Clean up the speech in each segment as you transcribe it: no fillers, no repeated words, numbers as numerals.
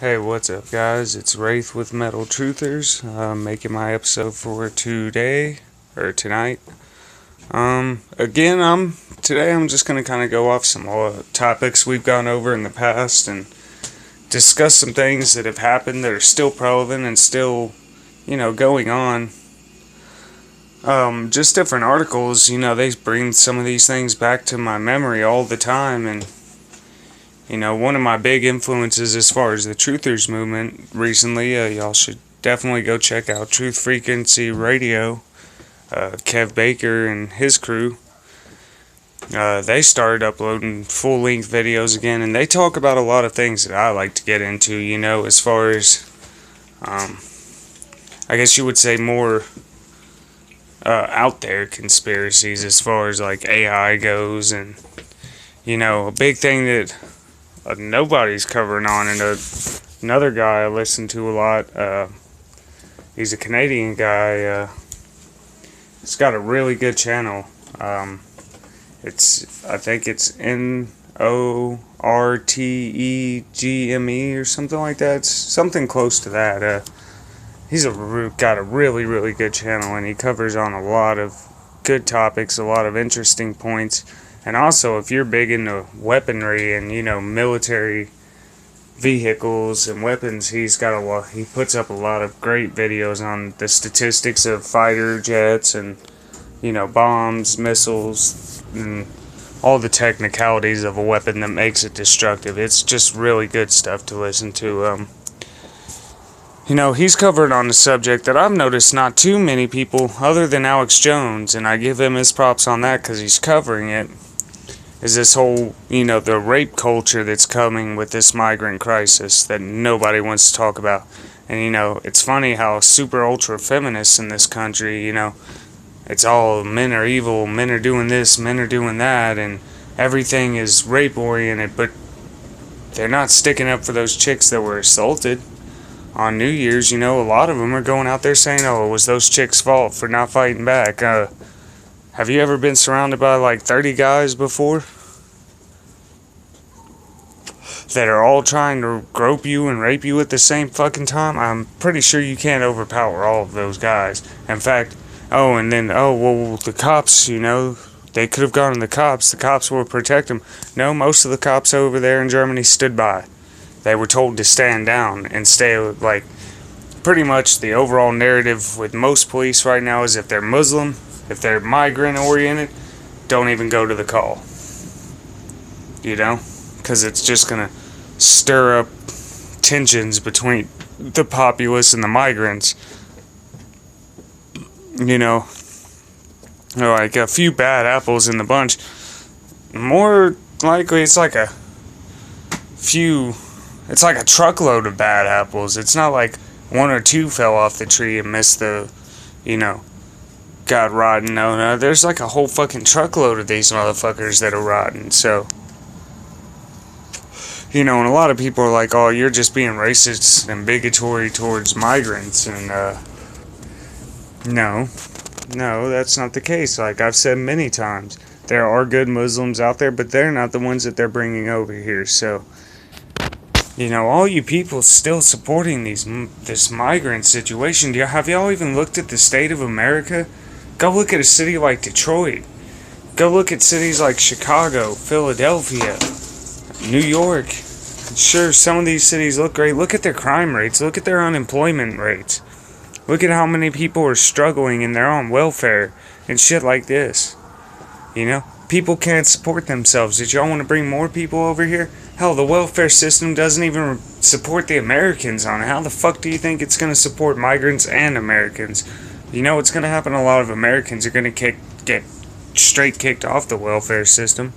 Hey, what's up, guys? It's Wraith with Metal Truthers, making my episode for today, or tonight. Again, today I'm just gonna kind of go off some topics we've gone over in the past and discuss some things that have happened that are still relevant and still, going on. Just different articles, they bring some of these things back to my memory all the time, and one of my big influences as far as the Truthers movement recently, y'all should definitely go check out Truth Frequency Radio. Kev Baker and his crew, they started uploading full-length videos again, and they talk about a lot of things that I like to get into, as far as, I guess you would say more out there conspiracies as far as like AI goes, and, a big thing that nobody's covering on, and another guy I listen to a lot, he's a Canadian guy, he's got a really good channel, I think it's NORTEGME or something like that, it's something close to that, he's got a really, really good channel, and he covers on a lot of good topics, a lot of interesting points. And also, if you're big into weaponry and, military vehicles and weapons, he puts up a lot of great videos on the statistics of fighter jets and, bombs, missiles, and all the technicalities of a weapon that makes it destructive. It's just really good stuff to listen to. He's covered on a subject that I've noticed not too many people, other than Alex Jones, and I give him his props on that because he's covering it, is this whole, the rape culture that's coming with this migrant crisis that nobody wants to talk about. And, it's funny how super ultra feminists in this country, it's all men are evil, men are doing this, men are doing that, and everything is rape oriented, but they're not sticking up for those chicks that were assaulted on New Year's. A lot of them are going out there saying, oh, it was those chicks' fault for not fighting back. Have you ever been surrounded by like 30 guys before that are all trying to grope you and rape you at the same fucking time? I'm pretty sure you can't overpower all of those guys. In fact, the cops, they could have gone to the cops will protect them. No, most of the cops over there in Germany stood by. They were told to stand down and stay, pretty much the overall narrative with most police right now is if they're Muslim, if they're migrant oriented, don't even go to the call. Because it's just going to stir up tensions between the populace and the migrants. Like a few bad apples in the bunch. More likely, it's like a truckload of bad apples. It's not like one or two fell off the tree and missed the, got rotten. No, there's like a whole fucking truckload of these motherfuckers that are rotten. So, and a lot of people are like, oh, you're just being racist and bigotry towards migrants. And, no, that's not the case. Like I've said many times, there are good Muslims out there, but they're not the ones that they're bringing over here. So, all you people still supporting this migrant situation, have y'all even looked at the state of America? Go look at a city like Detroit. Go look at cities like Chicago, Philadelphia, New York. Sure, some of these cities look great. Look at their crime rates. Look at their unemployment rates. Look at how many people are struggling and they're on welfare and shit like this. People can't support themselves. Did y'all want to bring more people over here? Hell, the welfare system doesn't even support the Americans on it. How the fuck do you think it's going to support migrants and Americans? What's going to happen? A lot of Americans are going to get straight kicked off the welfare system.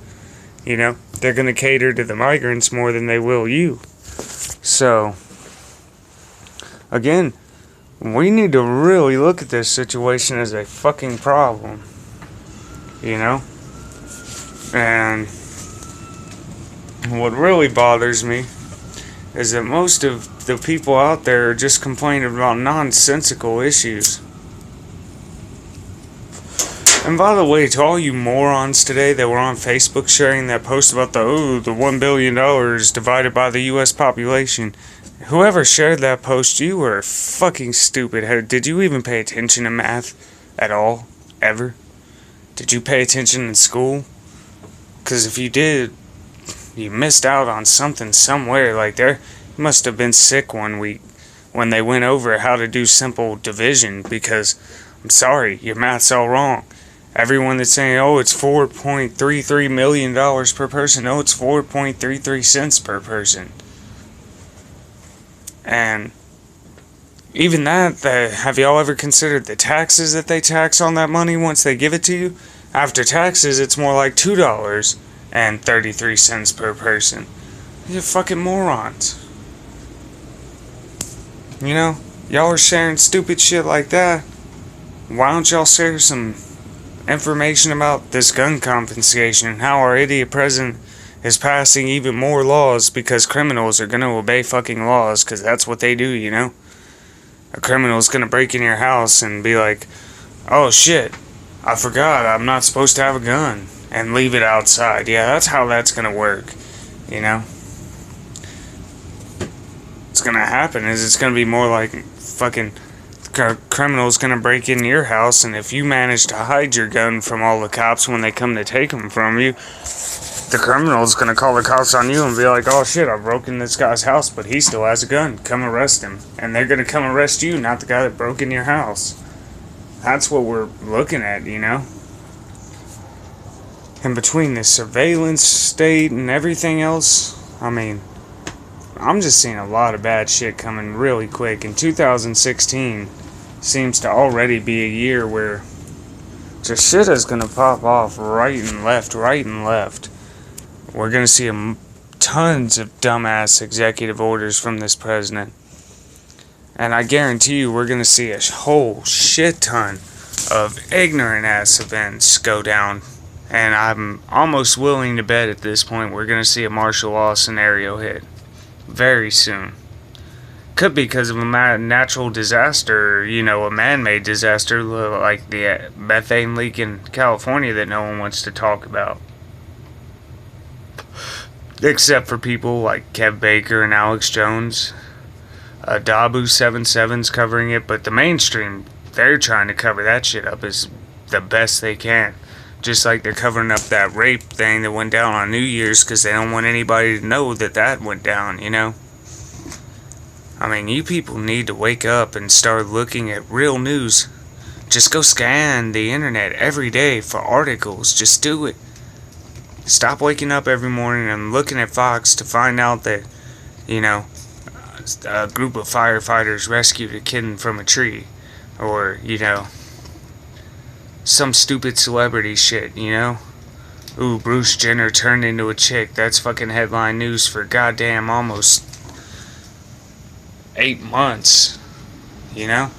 They're going to cater to the migrants more than they will you. So, again, we need to really look at this situation as a fucking problem. And what really bothers me is that most of the people out there are just complaining about nonsensical issues. And by the way, to all you morons today that were on Facebook sharing that post about the $1 billion divided by the U.S. population, whoever shared that post, you were fucking stupid. Did you even pay attention to math at all? Ever? Did you pay attention in school? Because if you did, you missed out on something somewhere. Like, there, you must have been sick one week when they went over how to do simple division, because, I'm sorry, your math's all wrong. Everyone that's saying, oh, it's $4.33 million per person, oh, it's 4.33 cents per person. And even that, have y'all ever considered the taxes that they tax on that money once they give it to you? After taxes, it's more like $2.33 per person. You're fucking morons. You know, y'all are sharing stupid shit like that. Why don't y'all share some information about this gun confiscation and how our idiot president is passing even more laws because criminals are going to obey fucking laws, because that's what they do, you know? A criminal is going to break in your house and be like, oh shit, I forgot I'm not supposed to have a gun, and leave it outside. Yeah, that's how that's going to work, you know? What's going to happen is it's going to be more like fucking criminals going to break in your house, and if you manage to hide your gun from all the cops when they come to take them from you, the criminal's going to call the cops on you and be like, oh shit, I broke in this guy's house, but he still has a gun. Come arrest him. And they're going to come arrest you, not the guy that broke in your house. That's what we're looking at, you know? And between the surveillance state and everything else, I mean, I'm just seeing a lot of bad shit coming really quick. And 2016 seems to already be a year where just shit is going to pop off right and left. We're going to see tons of dumbass executive orders from this president. And I guarantee you we're going to see a whole shit ton of ignorant ass events go down. And I'm almost willing to bet at this point we're going to see a martial law scenario hit very soon. Could be because of a natural disaster, you know, a man-made disaster like the methane leak in California that no one wants to talk about. Except for people like Kev Baker and Alex Jones. Dabu 77's covering it, but the mainstream, they're trying to cover that shit up as the best they can. Just like they're covering up that rape thing that went down on New Year's because they don't want anybody to know that went down, you know? I mean, you people need to wake up and start looking at real news. Just go scan the internet every day for articles. Just do it. Stop waking up every morning and looking at Fox to find out that, you know, a group of firefighters rescued a kitten from a tree. Or, you know, some stupid celebrity shit, you know? Ooh, Bruce Jenner turned into a chick. That's fucking headline news for goddamn almost 8 months, you know?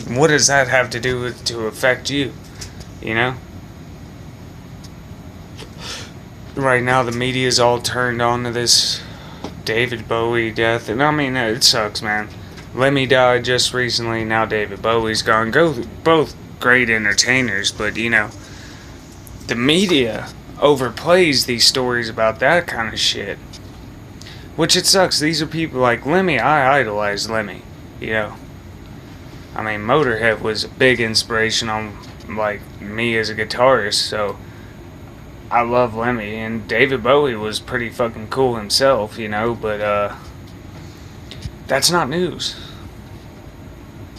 What does that have to do with to affect you, you know? Right now the media's all turned on to this David Bowie death, and I mean, it sucks, man. Lemmy died just recently, now David Bowie's gone. Both great entertainers, but, you know, the media overplays these stories about that kind of shit. Which it sucks. These are people like Lemmy. I idolize Lemmy, you know. I mean, Motorhead was a big inspiration on, like, me as a guitarist, so I love Lemmy. And David Bowie was pretty fucking cool himself, you know, but, that's not news.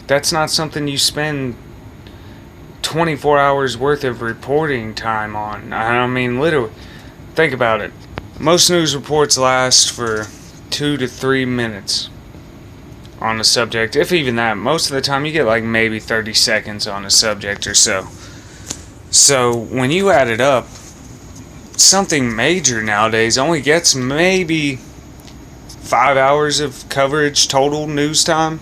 That's not something you spend 24 hours worth of reporting time on. I mean, literally, think about it. Most news reports last for 2 to 3 minutes on a subject. If even that. Most of the time you get like maybe 30 seconds on a subject or so. So when you add it up, something major nowadays only gets maybe 5 hours of coverage total news time,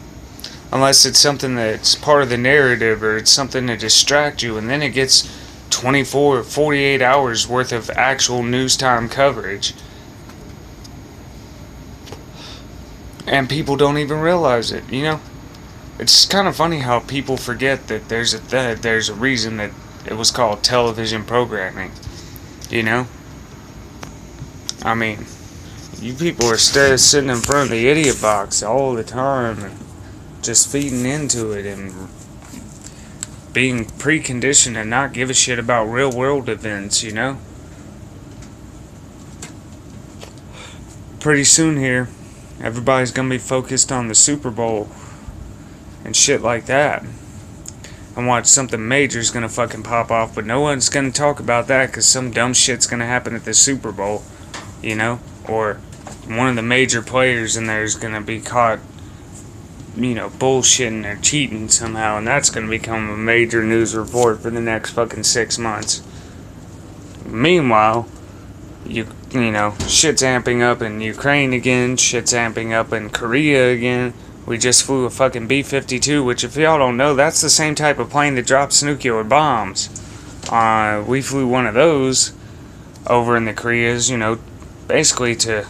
unless it's something that's part of the narrative or it's something to distract you, and then it gets 24 or 48 hours worth of actual news time coverage. And people don't even realize it, you know? It's kind of funny how people forget that there's a reason that it was called television programming. You know, I mean, you people are sitting in front of the idiot box all the time and just feeding into it and being preconditioned and not give a shit about real world events. You know, pretty soon here, everybody's gonna be focused on the Super Bowl and shit like that. And watch something major's gonna fucking pop off, but no one's gonna talk about that because some dumb shit's gonna happen at the Super Bowl, you know? Or one of the major players in there is gonna be caught, bullshitting or cheating somehow, and that's gonna become a major news report for the next fucking 6 months. Meanwhile, shit's amping up in Ukraine again, shit's amping up in Korea again. We just flew a fucking B-52, which if y'all don't know, that's the same type of plane that drops nuclear bombs. We flew one of those over in the Koreas, basically to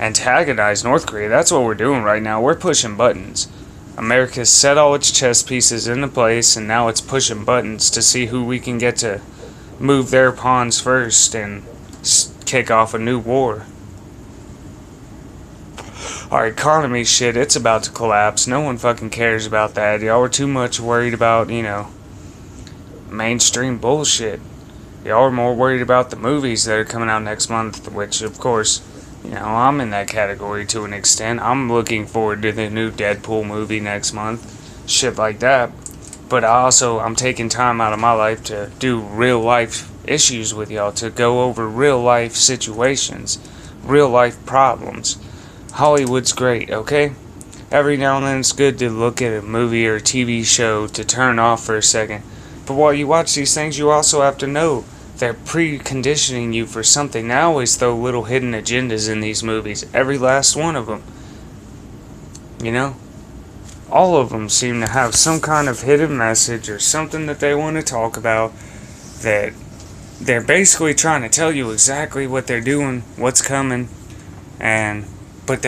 antagonize North Korea. That's what we're doing right now. We're pushing buttons. America's set all its chess pieces into place, and now it's pushing buttons to see who we can get to move their pawns first and kick off a new war. Our economy shit, it's about to collapse. No one fucking cares about that. Y'all are too much worried about, mainstream bullshit. Y'all are more worried about the movies that are coming out next month, which, of course, I'm in that category to an extent. I'm looking forward to the new Deadpool movie next month. Shit like that. But I'm taking time out of my life to do real life issues with y'all, to go over real life situations, real life problems. Hollywood's great, okay? Every now and then it's good to look at a movie or a TV show to turn off for a second. But while you watch these things, you also have to know they're preconditioning you for something. They always throw little hidden agendas in these movies. Every last one of them. All of them seem to have some kind of hidden message or something that they want to talk about, that they're basically trying to tell you exactly what they're doing, what's coming, but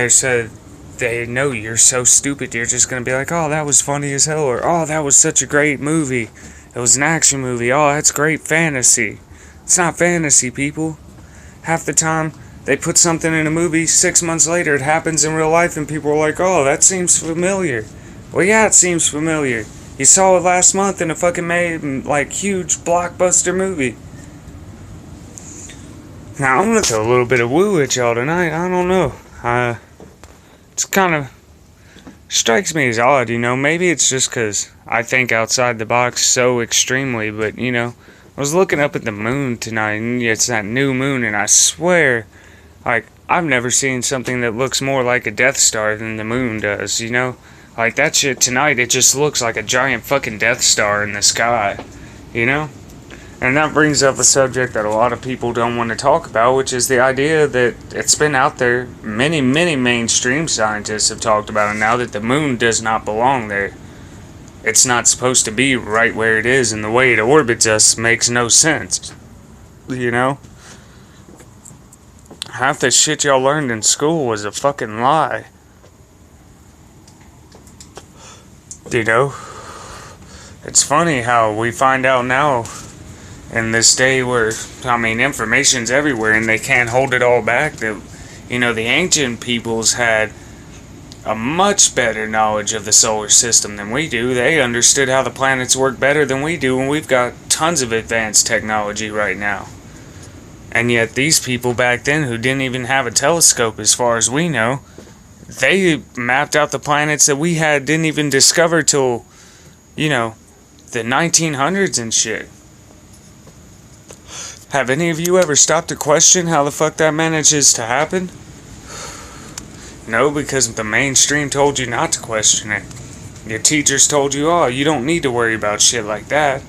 they know you're so stupid, you're just gonna be like, oh, that was funny as hell, or oh, that was such a great movie, it was an action movie, oh, that's great fantasy. It's not fantasy, people. Half the time, they put something in a movie, 6 months later it happens in real life, and people are like, oh, that seems familiar. Well, yeah, it seems familiar. You saw it last month in a fucking huge blockbuster movie. Now, I'm gonna throw a little bit of woo at y'all tonight. I don't know. It's kind of strikes me as odd, Maybe it's just because I think outside the box so extremely, but, I was looking up at the moon tonight, and it's that new moon, and I swear, I've never seen something that looks more like a Death Star than the moon does, That shit tonight, it just looks like a giant fucking Death Star in the sky, And that brings up a subject that a lot of people don't want to talk about, which is the idea that it's been out there. Many, many mainstream scientists have talked about it now, that the moon does not belong there. It's not supposed to be right where it is, and the way it orbits us makes no sense. Half the shit y'all learned in school was a fucking lie. It's funny how we find out now, in this day where, information's everywhere and they can't hold it all back, that, the ancient peoples had a much better knowledge of the solar system than we do. They understood how the planets work better than we do, and we've got tons of advanced technology right now. And yet these people back then, who didn't even have a telescope as far as we know, they mapped out the planets that we didn't even discover till, the 1900s and shit. Have any of you ever stopped to question how the fuck that manages to happen? No, because the mainstream told you not to question it. Your teachers told you, oh, you don't need to worry about shit like that.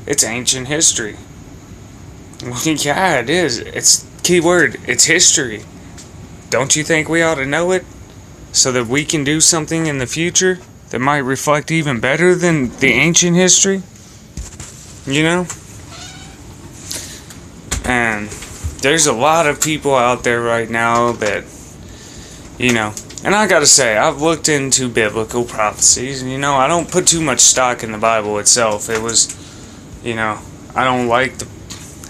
It's ancient history. Yeah, it is. It's keyword. It's history. Don't you think we ought to know it? So that we can do something in the future that might reflect even better than the ancient history? And there's a lot of people out there right now that, And I gotta say, I've looked into biblical prophecies, and I don't put too much stock in the Bible itself. It was, I don't like the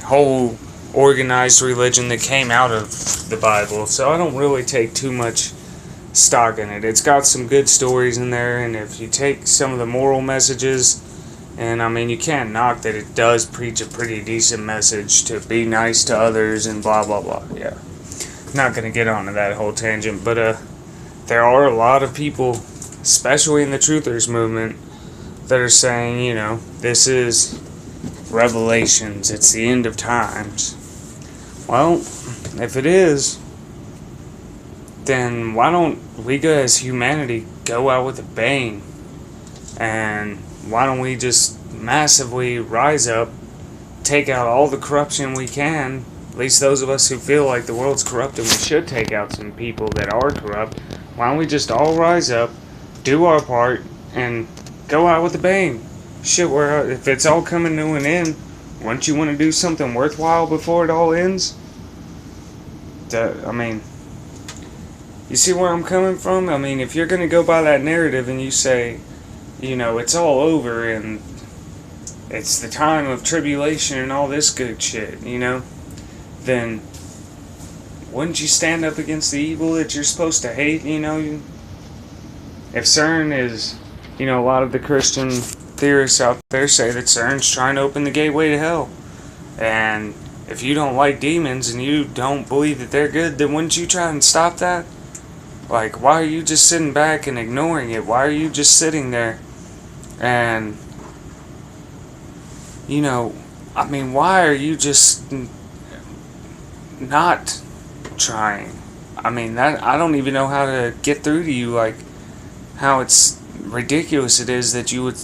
whole organized religion that came out of the Bible, so I don't really take too much stock in it. It's got some good stories in there, and if you take some of the moral messages, and I mean, you can't knock that it does preach a pretty decent message to be nice to others and blah blah blah. Yeah, not gonna get onto that whole tangent, but there are a lot of people, especially in the truthers movement, that are saying, this is Revelations, it's the end of times. Well, if it is, then why don't we as humanity go out with a bang? And why don't we just massively rise up, take out all the corruption we can, at least those of us who feel like the world's corrupt and we should take out some people that are corrupt. Why don't we just all rise up, do our part, and go out with a bang? Shit, if it's all coming to an end, wouldn't you want to do something worthwhile before it all ends? I mean, you see where I'm coming from? I mean, if you're going to go by that narrative and you say, it's all over and it's the time of tribulation and all this good shit, then wouldn't you stand up against the evil that you're supposed to hate? If CERN is, a lot of the Christian theorists out there say that CERN's trying to open the gateway to hell. And if you don't like demons and you don't believe that they're good, then wouldn't you try and stop that? Like, why are you just sitting back and ignoring it? Why are you just sitting there and, why are you just not trying? I mean, I don't even know how to get through to you, like, how it's ridiculous it is that you would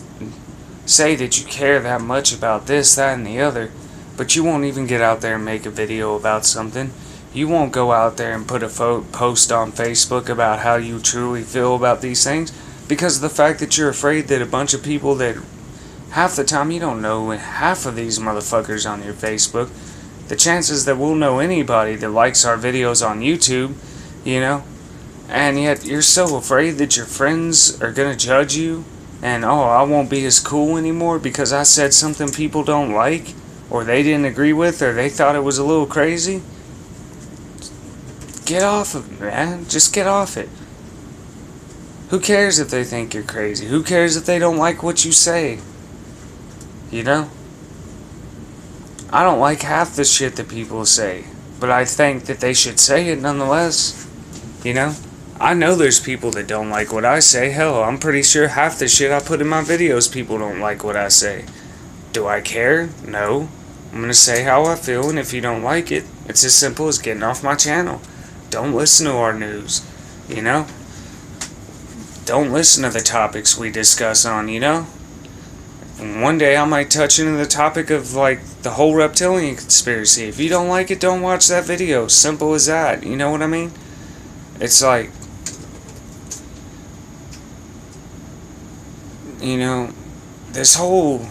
say that you care that much about this, that, and the other, but you won't even get out there and make a video about something. You won't go out there and put a post on Facebook about how you truly feel about these things, because of the fact that you're afraid that a bunch of people that half the time you don't know half of these motherfuckers on your Facebook, the chances that we'll know anybody that likes our videos on YouTube, and yet you're so afraid that your friends are going to judge you, and I won't be as cool anymore because I said something people don't like, or they didn't agree with, or they thought it was a little crazy. Get off of it, man. Just get off it. Who cares if they think you're crazy? Who cares if they don't like what you say? I don't like half the shit that people say, but I think that they should say it nonetheless. I know there's people that don't like what I say. Hell, I'm pretty sure half the shit I put in my videos, people don't like what I say. Do I care? No. I'm gonna say how I feel, and if you don't like it, it's as simple as getting off my channel. Don't listen to our news, Don't listen to the topics we discuss on, And one day I might touch into the topic of, like, the whole reptilian conspiracy. If you don't like it, don't watch that video. Simple as that. You know what I mean? It's like, this whole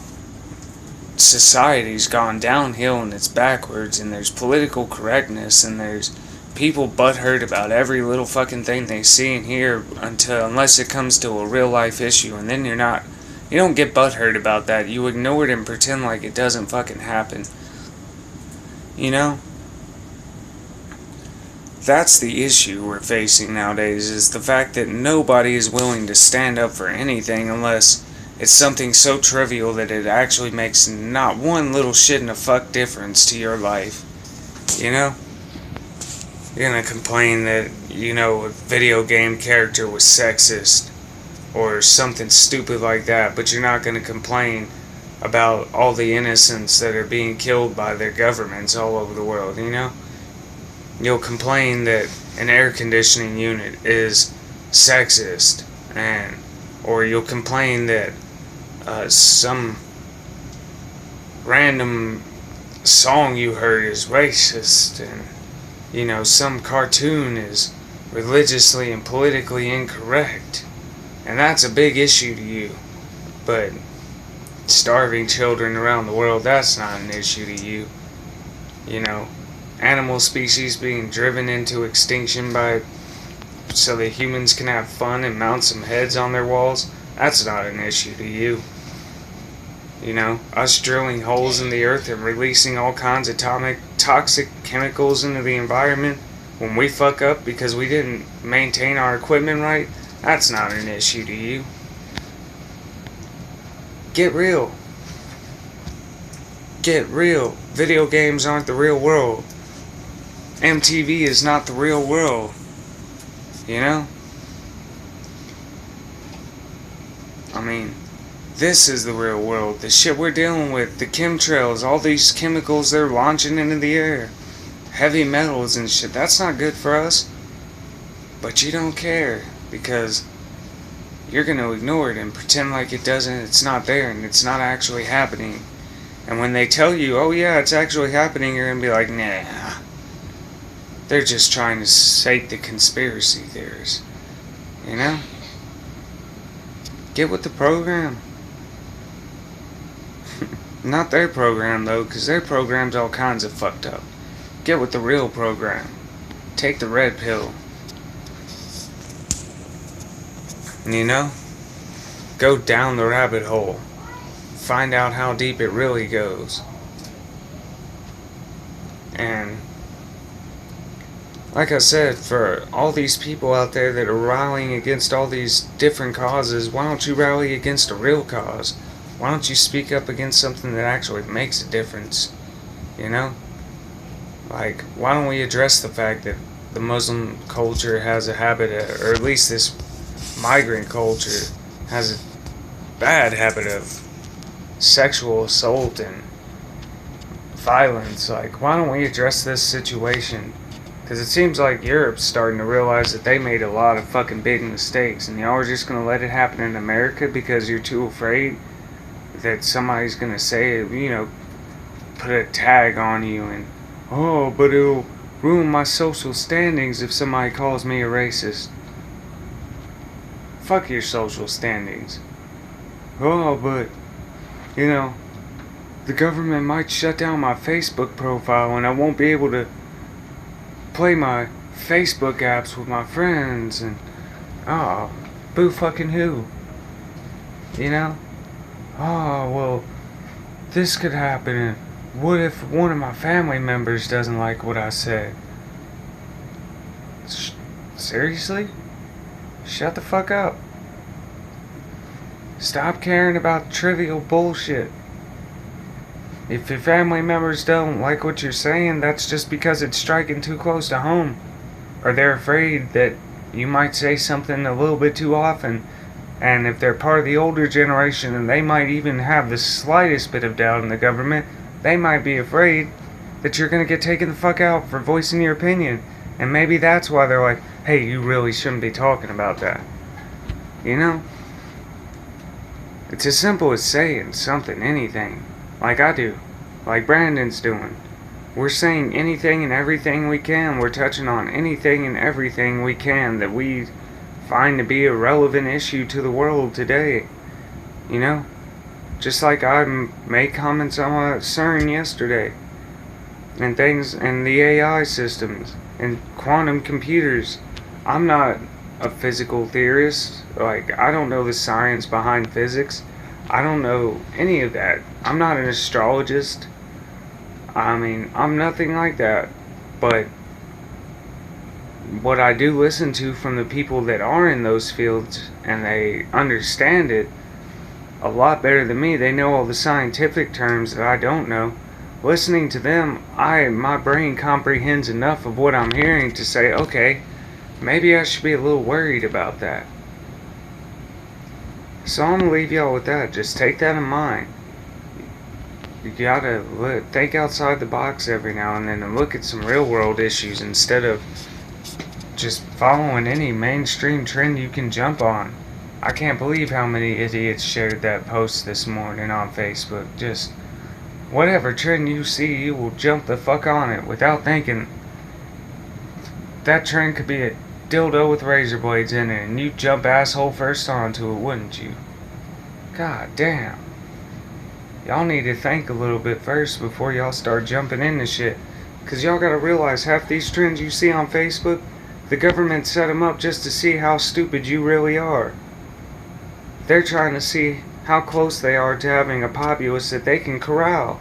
society's gone downhill and it's backwards, and there's political correctness, and there's people butthurt about every little fucking thing they see and hear unless it comes to a real life issue, and then you don't get butthurt about that. You ignore it and pretend like it doesn't fucking happen. That's the issue we're facing nowadays, is the fact that nobody is willing to stand up for anything unless it's something so trivial that it actually makes not one little shit in a fuck difference to your life. You're gonna complain that, a video game character was sexist or something stupid like that, but you're not gonna complain about all the innocents that are being killed by their governments all over the world, You'll complain that an air conditioning unit is sexist, or you'll complain that some random song you heard is racist, and some cartoon is religiously and politically incorrect, and that's a big issue to you. But starving children around the world, that's not an issue to you. Animal species being driven into extinction by so that humans can have fun and mount some heads on their walls, that's not an issue to you. You know, us drilling holes in the earth and releasing all kinds of toxic chemicals into the environment when we fuck up because we didn't maintain our equipment right, that's not an issue to you. Get real. Get real. Video games aren't the real world. MTV is not the real world. You know? I mean, this is the real world. The shit we're dealing with, the chemtrails, all these chemicals they're launching into the air, heavy metals and shit, that's not good for us. But you don't care because you're gonna ignore it and pretend like it's not there and it's not actually happening. And when they tell you, oh yeah, it's actually happening, you're gonna be like, nah. They're just trying to sate the conspiracy theories. You know? Get with the program. Not their program though, because their program's all kinds of fucked up. Get with the real program. Take the red pill. You know? Go down the rabbit hole. Find out how deep it really goes. And like I said, for all these people out there that are rallying against all these different causes, why don't you rally against a real cause? Why don't you speak up against something that actually makes a difference? You know? Like, why don't we address the fact that the Muslim culture has a habit, or at least this migrant culture has a bad habit of sexual assault and violence? Like, why don't we address this situation? Because it seems like Europe's starting to realize that they made a lot of fucking big mistakes, and y'all are just going to let it happen in America because you're too afraid that somebody's going to say, you know, put a tag on you and, oh, but it'll ruin my social standings if somebody calls me a racist. Fuck your social standings. Oh, but, you know, the government might shut down my Facebook profile and I won't be able to play my Facebook apps with my friends and, oh, boo fucking who? You know? Oh, well, this could happen, and what if one of my family members doesn't like what I said? Seriously? Shut the fuck up. Stop caring about trivial bullshit. If your family members don't like what you're saying, that's just because it's striking too close to home. Or they're afraid that you might say something a little bit too often. And if they're part of the older generation and they might even have the slightest bit of doubt in the government, they might be afraid that you're going to get taken the fuck out for voicing your opinion. And maybe that's why they're like, hey, you really shouldn't be talking about that. You know? It's as simple as saying something, anything. Like I do. Like Brandon's doing. We're saying anything and everything we can. We're touching on anything and everything we can that we find to be a relevant issue to the world today. You know? Just like I made comments on CERN yesterday. And things, and the AI systems. And quantum computers. I'm not a physical theorist. Like, I don't know the science behind physics. I don't know any of that. I'm not an astrologist. I mean, I'm nothing like that. But what I do listen to from the people that are in those fields and they understand it a lot better than me. They know all the scientific terms that I don't know. Listening to them, my brain comprehends enough of what I'm hearing to say, okay, maybe I should be a little worried about that. So I'm gonna leave y'all with that. Just take that in mind. You gotta think outside the box every now and then and look at some real world issues instead of just following any mainstream trend you can jump on. I can't believe how many idiots shared that post this morning on Facebook. Just whatever trend you see, you will jump the fuck on it without thinking. That trend could be a dildo with razor blades in it, and you jump asshole first onto it, wouldn't you? God damn. Y'all need to think a little bit first before y'all start jumping into shit. Cause y'all gotta realize half these trends you see on Facebook, The government set them up just to see how stupid you really are. They're trying to see how close they are to having a populace that they can corral.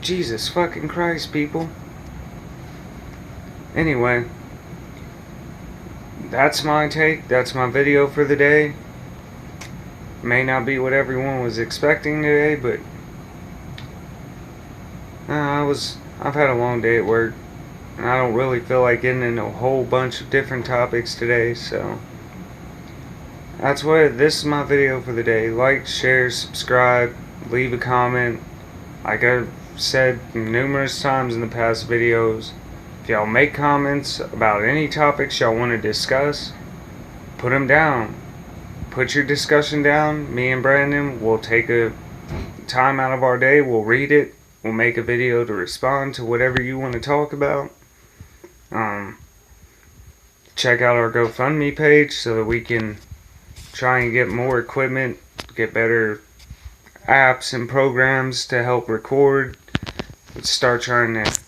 Jesus fucking Christ, people. Anyway, that's my take. That's my video for the day. May not be what everyone was expecting today, but I've had a long day at work, and I don't really feel like getting into a whole bunch of different topics today, so this is my video for the day. Like, share, subscribe, leave a comment. Like I've said numerous times in the past videos, if y'all make comments about any topics y'all want to discuss, put them down. Put your discussion down. Me and Brandon will take a time out of our day. We'll read it. We'll make a video to respond to whatever you want to talk about. Check out our GoFundMe page so that we can try and get more equipment, get better apps and programs to help record. Let's start trying to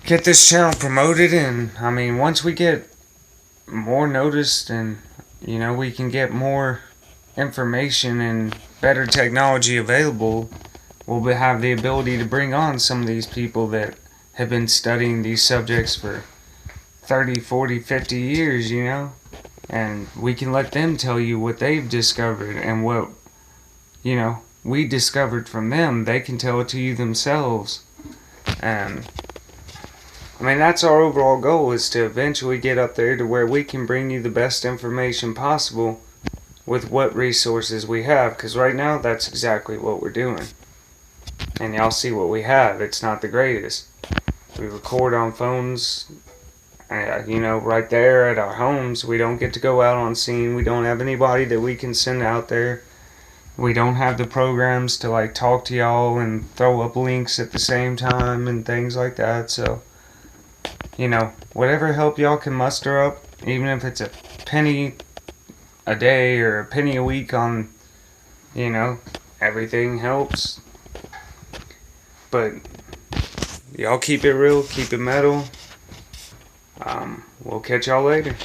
get this channel promoted, and I mean, once we get more noticed and we can get more information and better technology available, we'll have the ability to bring on some of these people that have been studying these subjects for 30, 40, 50 years, and we can let them tell you what they've discovered and what, we discovered from them. They can tell it to you themselves. And I mean, that's our overall goal, is to eventually get up there to where we can bring you the best information possible with what resources we have. Because right now, that's exactly what we're doing. And y'all see what we have. It's not the greatest. We record on phones, right there at our homes. We don't get to go out on scene. We don't have anybody that we can send out there. We don't have the programs to talk to y'all and throw up links at the same time and things like that. So, whatever help y'all can muster up, even if it's a penny a day or a penny a week on, everything helps. But y'all keep it real, keep it metal. We'll catch y'all later.